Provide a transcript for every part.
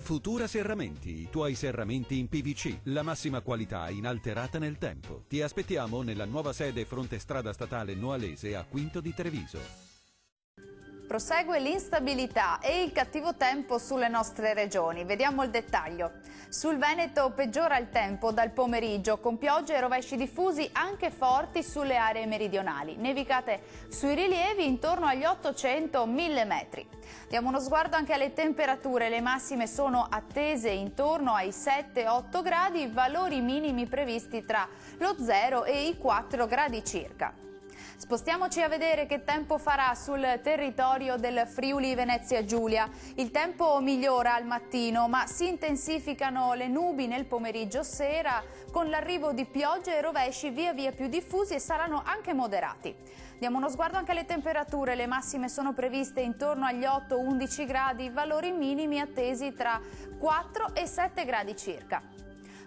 Futura Serramenti, i tuoi serramenti in PVC, la massima qualità inalterata nel tempo. Ti aspettiamo nella nuova sede fronte strada statale Noalese a Quinto di Treviso. Prosegue l'instabilità e il cattivo tempo sulle nostre regioni. Vediamo il dettaglio. Sul Veneto peggiora il tempo dal pomeriggio, con piogge e rovesci diffusi anche forti sulle aree meridionali. Nevicate sui rilievi intorno agli 800-1000 metri. Diamo uno sguardo anche alle temperature. Le massime sono attese intorno ai 7-8 gradi, valori minimi previsti tra lo 0 e i 4 gradi circa. Spostiamoci a vedere che tempo farà sul territorio del Friuli Venezia Giulia. Il tempo migliora al mattino, ma si intensificano le nubi nel pomeriggio sera con l'arrivo di piogge e rovesci via via più diffusi e saranno anche moderati. Diamo uno sguardo anche alle temperature. Le massime sono previste intorno agli 8-11 gradi, valori minimi attesi tra 4 e 7 gradi circa.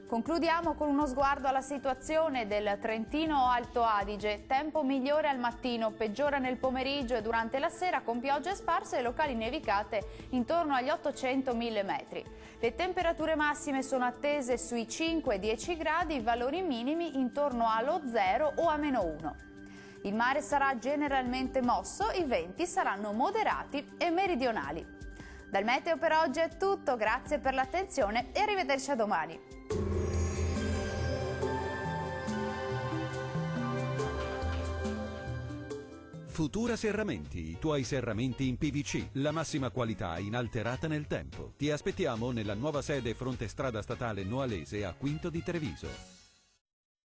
Concludiamo con uno sguardo alla situazione del Trentino Alto Adige. Tempo migliore al mattino, peggiora nel pomeriggio e durante la sera con piogge sparse e locali nevicate intorno agli 800-1000 metri. Le temperature massime sono attese sui 5-10 gradi, valori minimi intorno allo 0 o a -1. Il mare sarà generalmente mosso, i venti saranno moderati e meridionali. Dal Meteo per oggi è tutto, grazie per l'attenzione e arrivederci a domani. Futura Serramenti, i tuoi serramenti in PVC, la massima qualità inalterata nel tempo. Ti aspettiamo nella nuova sede fronte strada statale Noalese a Quinto di Treviso.